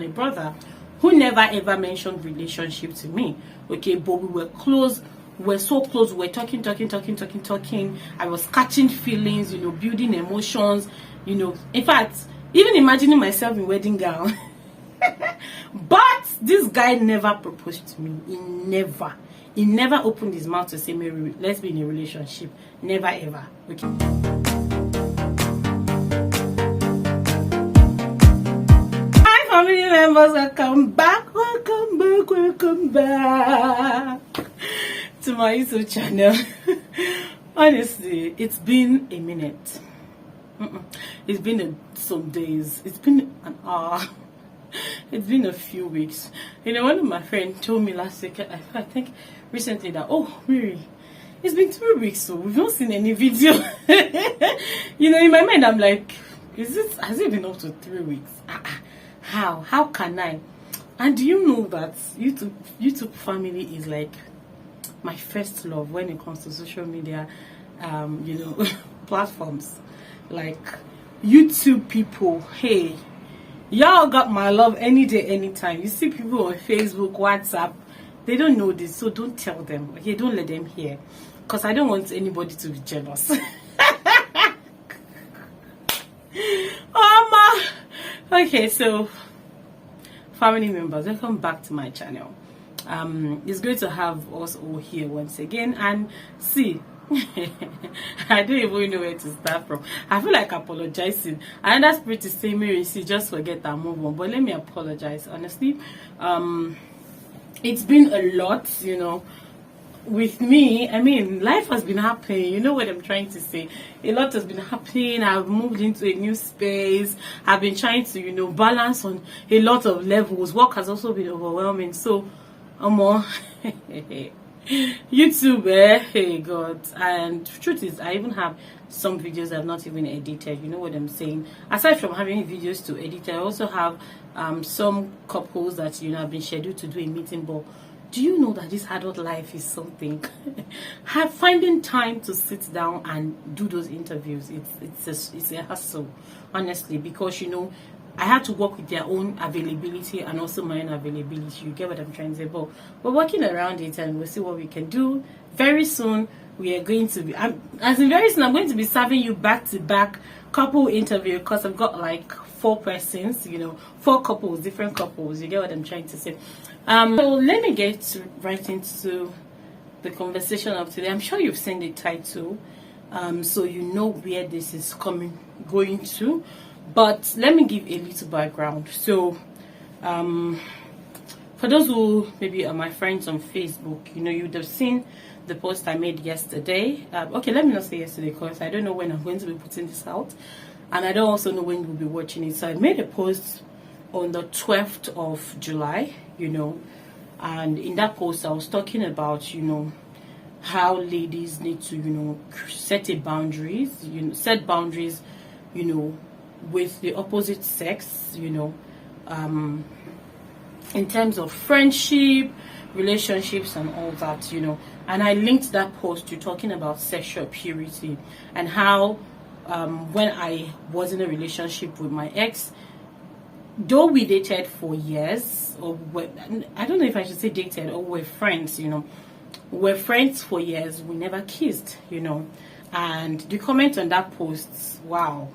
a brother who never ever mentioned relationship to me. Okay, but we were close. We're so close. We're talking. I was catching feelings, building emotions, In fact, even imagining myself in wedding gown. But this guy never proposed to me. He never opened his mouth to say, Mary, let's be in a relationship. Never ever. Okay. Hi, family members. Welcome back to my YouTube channel. Honestly, it's been a minute. It's been some days. It's been an hour. It's been a few weeks. One of my friends told me last week, I think recently, that, oh, Mary, it's been 3 weeks, so we've not seen any video. In my mind, I'm like, has it been up to 3 weeks? How can I? And do you know that YouTube family is like my first love when it comes to social media, platforms. Like YouTube people, hey, y'all got my love any day, anytime. You see people on Facebook, WhatsApp, they don't know this, so don't tell them. Okay, don't let them hear, because I don't want anybody to be jealous. Okay, so family members, welcome back to my channel. It's great to have us all here once again. And see, I don't even know where to start from. I feel like apologizing. Another spirit is saying, Mary, see, just forget and move on. But let me apologize, honestly. It's been a lot, with me. I mean, life has been happening. You know what I'm trying to say? A lot has been happening. I've moved into a new space. I've been trying to, balance on a lot of levels. Work has also been overwhelming. So, YouTube, hey God. And truth is, I even have some videos I've not even edited. You know what I'm saying? Aside from having videos to edit, I also have some couples that have been scheduled to do a meeting. But do you know that this adult life is something? Finding time to sit down and do those interviews, it's a hassle, honestly, because I had to work with their own availability and also my own availability. You get what I'm trying to say? But we're working around it, and we'll see what we can do. Very soon, we are going to be, very soon, I'm going to be serving you back-to-back couple interview, because I've got like 4 persons, 4 couples, different couples. You get what I'm trying to say? So let me get right into the conversation of today. I'm sure you've seen the title, so you know where this is going to. But let me give a little background. So, for those who maybe are my friends on Facebook, you'd have seen the post I made yesterday. Okay, let me not say yesterday, because I don't know when I'm going to be putting this out, and I don't also know when you'll be watching it. So I made a post on the 12th of July, and in that post I was talking about, how ladies need to, set boundaries, with the opposite sex, in terms of friendship, relationships, and all that, And I linked that post to talking about sexual purity, and how when I was in a relationship with my ex, though we dated for years, or I don't know if I should say dated, or we're friends, we're friends for years, we never kissed, And the comment on that post, wow,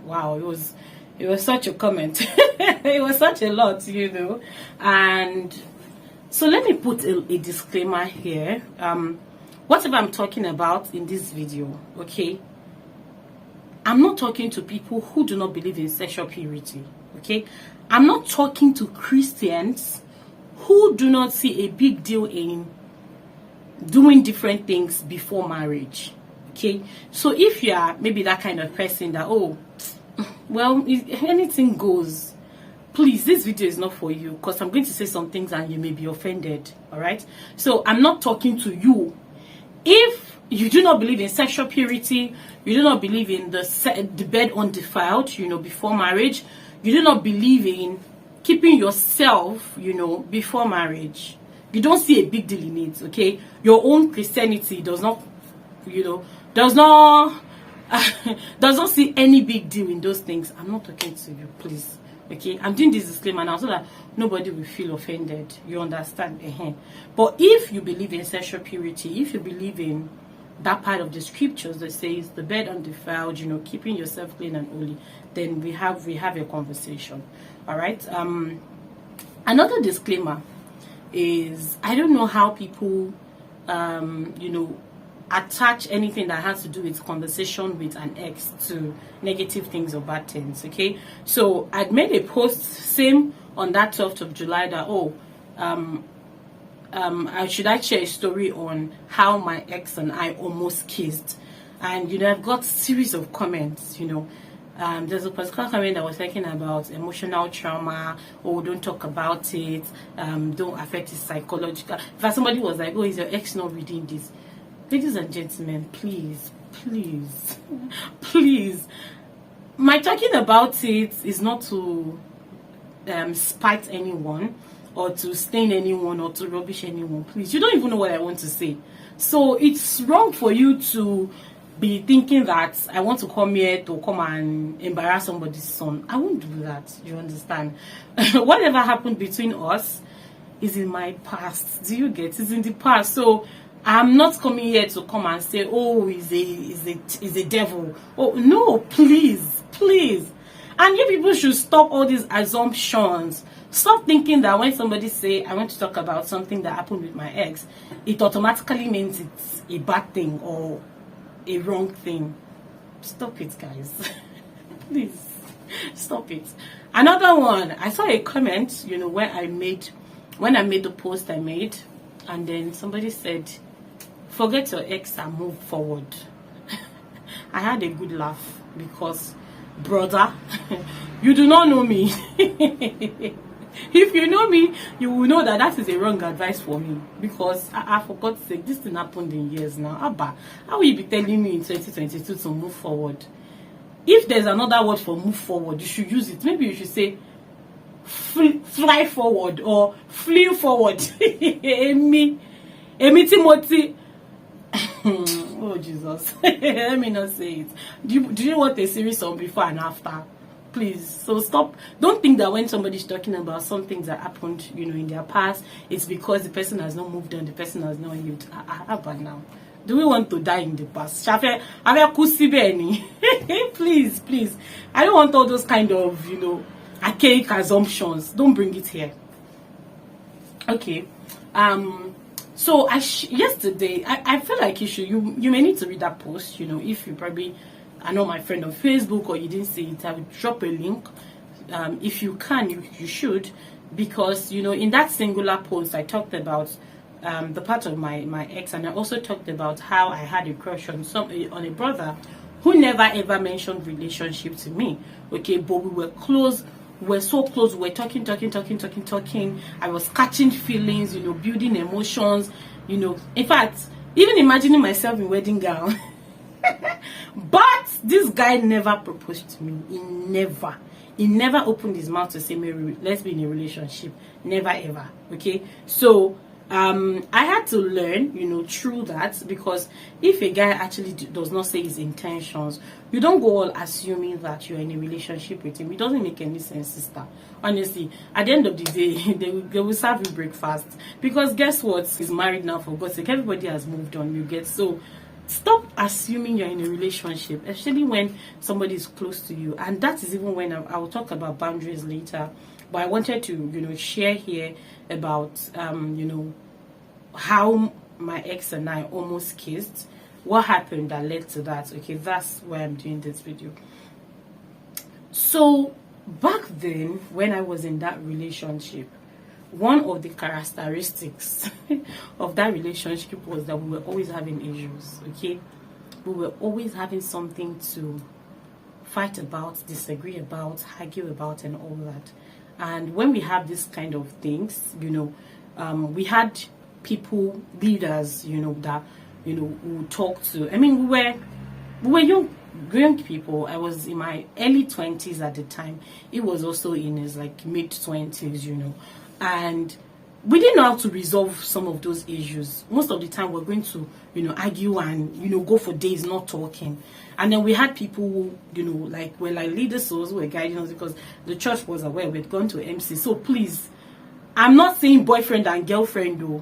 it was such a comment. It was such a lot, And so let me put a disclaimer here. Whatever I'm talking about in this video, okay, I'm not talking to people who do not believe in sexual purity, okay? I'm not talking to Christians who do not see a big deal in doing different things before marriage, okay? So if you are maybe that kind of person that, well, if anything goes, please, this video is not for you, because I'm going to say some things and you may be offended, all right? So I'm not talking to you. If you do not believe in sexual purity, you do not believe in the bed undefiled, before marriage, you do not believe in keeping yourself, before marriage, you don't see a big deal in it, okay? Your own Christianity does not see any big deal in those things. I'm not talking to you, please. Okay, I'm doing this disclaimer now so that nobody will feel offended. You understand? But if you believe in sexual purity, if you believe in that part of the scriptures that says the bed undefiled, keeping yourself clean and holy, then we have a conversation. All right. Another disclaimer is, I don't know how people attach anything that has to do with conversation with an ex to negative things or bad things. Okay, so I'd made a post same on that 12th of July that should I share a story on how my ex and I almost kissed, and I've got series of comments. There's a particular comment that was talking about emotional trauma. Oh, don't talk about it. Don't affect his psychological. In fact, somebody was like, "Oh, is your ex not reading this?" Ladies and gentlemen, please, my talking about it is not to spite anyone or to stain anyone or to rubbish anyone. Please, you don't even know what I want to say. So it's wrong for you to be thinking that I want to come here to come and embarrass somebody's son. I won't do that. You understand? Whatever happened between us is in my past. Do you get? It's in the past. So I'm not coming here to come and say, oh, is a devil. Oh no, please. And you people should stop all these assumptions. Stop thinking that when somebody say, I want to talk about something that happened with my ex, it automatically means it's a bad thing or a wrong thing. Stop it, guys. Please stop it. Another one, I saw a comment, when I made the post I made, and then somebody said, forget your ex and move forward. I had a good laugh because, brother, you do not know me. If you know me, you will know that is a wrong advice for me, because for God's sake, this thing happened in years now. Abba, how will you be telling me in 2022 to move forward? If there's another word for move forward, you should use it. Maybe you should say fly forward or flee forward. Emi Timothy. Oh Jesus. Let me not say it. Do you want a series on before and after? Please. So stop. Don't think that when somebody's talking about some things that happened, in their past, it's because the person has not moved on, the person has not lived. But now, do we want to die in the past? Please. I don't want all those kind of, archaic assumptions. Don't bring it here. Okay. So yesterday, I feel like you may need to read that post. If you probably are not my friend on Facebook or you didn't see it, I will drop a link. If you can, you should, because in that singular post I talked about the part of my ex, and I also talked about how I had a crush on a brother who never ever mentioned relationship to me. Okay, but we were close. We're so close. We're talking. I was catching feelings, building emotions, In fact, even imagining myself in wedding gown. But this guy never proposed to me. He never opened his mouth to say, Mary, let's be in a relationship. Never ever. Okay, so I had to learn, through that, because if a guy actually does not say his intentions, you don't go all assuming that you're in a relationship with him. It doesn't make any sense, sister. Honestly, at the end of the day, they will serve you breakfast, because guess what? He's married now, for God's sake. Everybody has moved on. You get? So stop assuming you're in a relationship, especially when somebody is close to you. And that is even when I will talk about boundaries later. But I wanted to, share here about, how my ex and I almost kissed. What happened that led to that? Okay, that's why I'm doing this video. So back then, when I was in that relationship, one of the characteristics of that relationship was that we were always having issues. Okay, we were always having something to fight about, disagree about, argue about, and all that. And when we have this kind of things, we had people, leaders, that who talk to. I mean, we were young people. I was in my early 20s at the time. He was also in his mid 20s, and we didn't know how to resolve some of those issues. Most of the time we're going to, argue and, go for days not talking. And then we had people who, were like leaders souls who were guiding us, because the church was aware we'd gone to MC. So please, I'm not saying boyfriend and girlfriend though.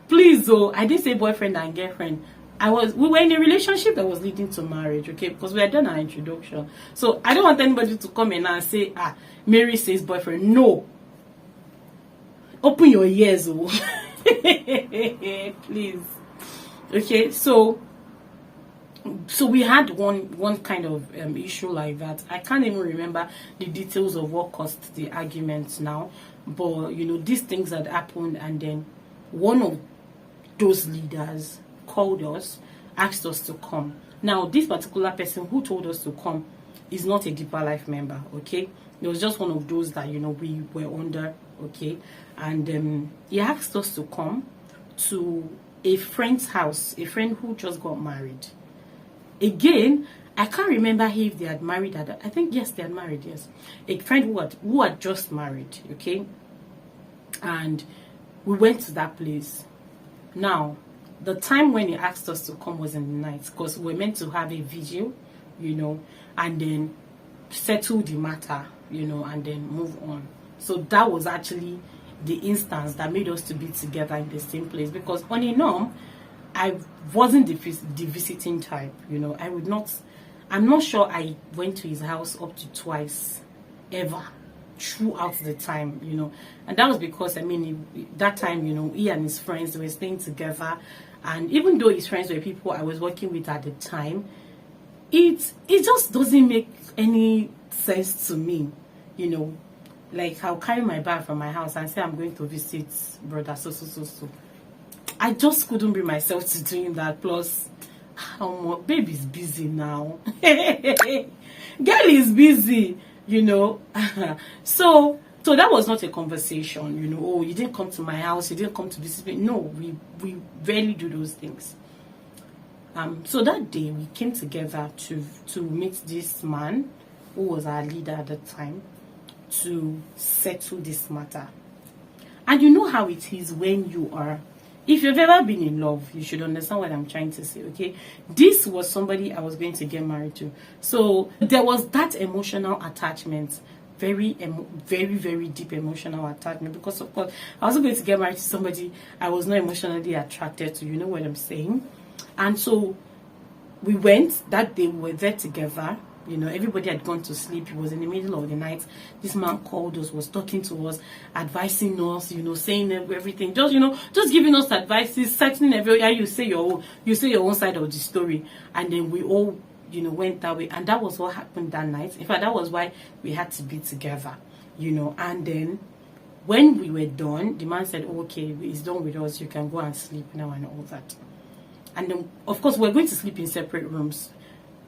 please though, I didn't say boyfriend and girlfriend. We were in a relationship that was leading to marriage, okay, because we had done our introduction. So I don't want anybody to come in and say, Mary says boyfriend. No. Open your ears, oh. Please. Okay, so we had one kind of issue like that. I can't even remember the details of what caused the arguments now, but these things had happened, and then one of those leaders called us, asked us to come. Now, this particular person who told us to come is not a Deeper Life member, okay? It was just one of those that we were under, okay? And he asked us to come to a friend's house, a friend who just got married. Again, I can't remember if they had married. I think yes, they had married. Yes, a friend who had just married. Okay, and we went to that place. Now, the time when he asked us to come was in the night, because we were meant to have a video, and then settle the matter, and then move on. So that was actually the instance that made us to be together in the same place, because on a norm, I wasn't the visiting type, I'm not sure I went to his house up to twice ever throughout the time, and that was because that time, he and his friends were staying together, and even though his friends were people I was working with at the time, it just doesn't make any sense to me, like I'll carry my bag from my house and say I'm going to visit brother so. I just couldn't bring myself to doing that. Plus, baby's busy now. Girl is busy, So that was not a conversation, oh, you didn't come to my house, you didn't come to visit me. No, we rarely do those things. So that day we came together to meet this man who was our leader at the time, to settle this matter. And you know how it is when you are, if you've ever been in love, you should understand what I'm trying to say, okay? This was somebody I was going to get married to. So there was that emotional attachment, very, very deep emotional attachment, because of course I wasn't going to get married to somebody I was not emotionally attracted to, you know what I'm saying? And so we went, that day we were there together. Everybody had gone to sleep. It was in the middle of the night. This man called us, was talking to us, advising us, saying everything. Just giving us advices, settling everything. You say your own side of the story. And then we all, went that way. And that was what happened that night. In fact, that was why we had to be together, And then when we were done, the man said, oh, okay, he's done with us. You can go and sleep now and all that. And then, of course, we're going to sleep in separate rooms.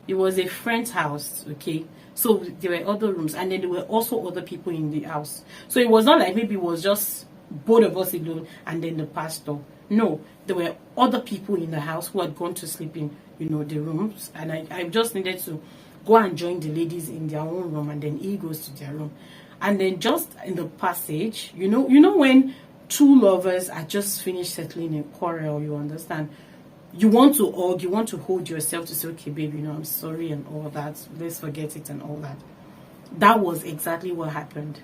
It was a friend's house, okay? So there were other rooms, and then there were also other people in the house. So it was not like maybe it was just both of us alone and then the pastor. No, there were other people in the house who had gone to sleep in, the rooms. And I just needed to go and join the ladies in their own room, and then he goes to their room. And then just in the passage, when two lovers are just finished settling a quarrel, you understand? You want to hug, you want to hold yourself to say, okay, babe, I'm sorry and all that. Let's forget it and all that. That was exactly what happened.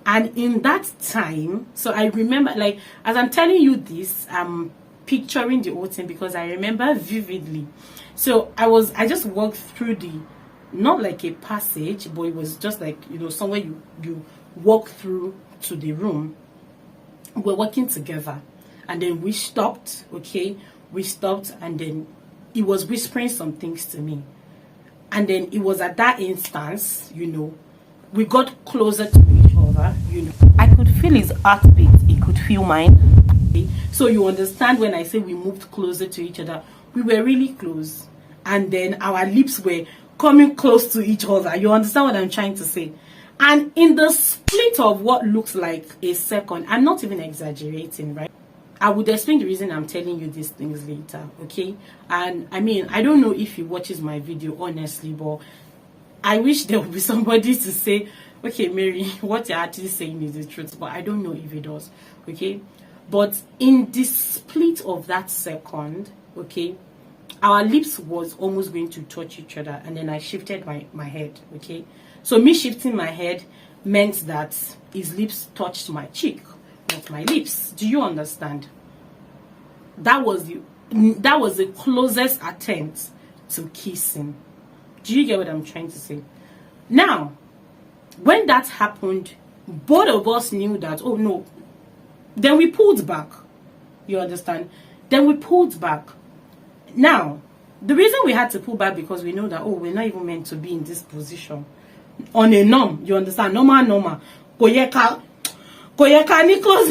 And in that time, so I remember, like, as I'm telling you this, I'm picturing the whole thing because I remember vividly. So I just walked through not like a passage, but it was just like, somewhere you walk through to the room. We're working together. And then we stopped, okay? We stopped, and then he was whispering some things to me. And then it was at that instance, we got closer to each other, I could feel his heartbeat, he could feel mine. So you understand when I say we moved closer to each other, we were really close. And then our lips were coming close to each other. You understand what I'm trying to say? And in the split of what looks like a second, I'm not even exaggerating, right? I would explain the reason I'm telling you these things later, okay? And I don't know if he watches my video, honestly, but I wish there would be somebody to say, okay, Mary, what you're actually saying is the truth, but I don't know if it does. Okay, but in the split of that second, okay, our lips was almost going to touch each other, and then I shifted my head. Okay, so me shifting my head meant that his lips touched my cheek, not my lips. Do you understand? That was the closest attempt to kissing. Do you get what I'm trying to say? Now, when that happened, both of us knew that, oh no. Then we pulled back. You understand? Then we pulled back. Now, the reason we had to pull back because we know that, oh, we're not even meant to be in this position. On a norm, you understand? Normal. Koyeka Nichols.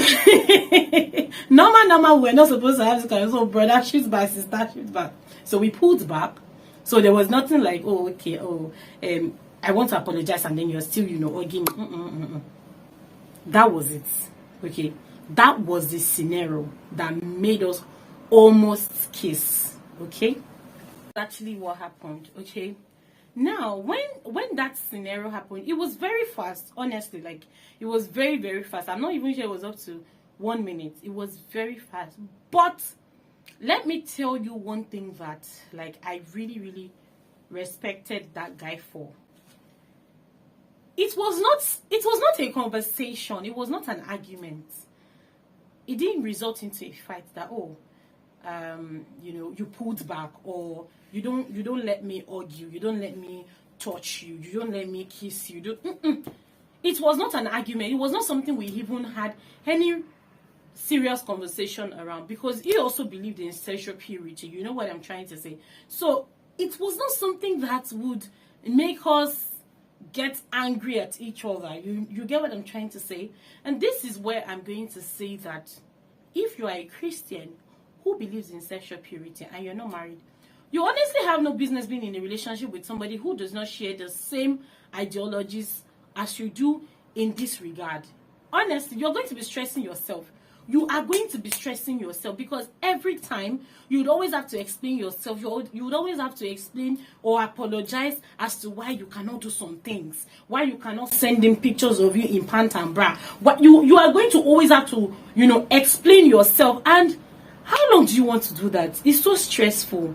Normal, we're not supposed to have this kind of, so brother shoots back, sister shoots back. So we pulled back. So there was nothing like, oh, okay, I want to apologize, and then you're still, hugging. That was it. Okay. That was the scenario that made us almost kiss. Okay. Actually what happened. Okay. Now, when that scenario happened, it was very fast, honestly. Like, it was very, very fast. I'm not even sure it was up to 1 minute. It was very fast. But let me tell you one thing that, like, I really, really respected that guy for. It was not a conversation. It was not an argument. It didn't result into a fight that, you pulled back, or you don't let me argue, you don't let me touch you, you don't let me kiss you. It was not an argument. It was not something we even had any serious conversation around, because he also believed in sexual purity. You know what I'm trying to say? So it was not something that would make us get angry at each other. You get what I'm trying to say? And this is where I'm going to say that if you are a Christian who believes in sexual purity and you're not married, you honestly have no business being in a relationship with somebody who does not share the same ideologies as you do in this regard. Honestly, you're going to be stressing yourself. You are going to be stressing yourself, because every time you'd always have to explain yourself. You would always have to explain or apologize as to why you cannot do some things, why you cannot send in pictures of you in pant and bra. What you are going to always have to, explain yourself. And how long do you want to do that? It's so stressful.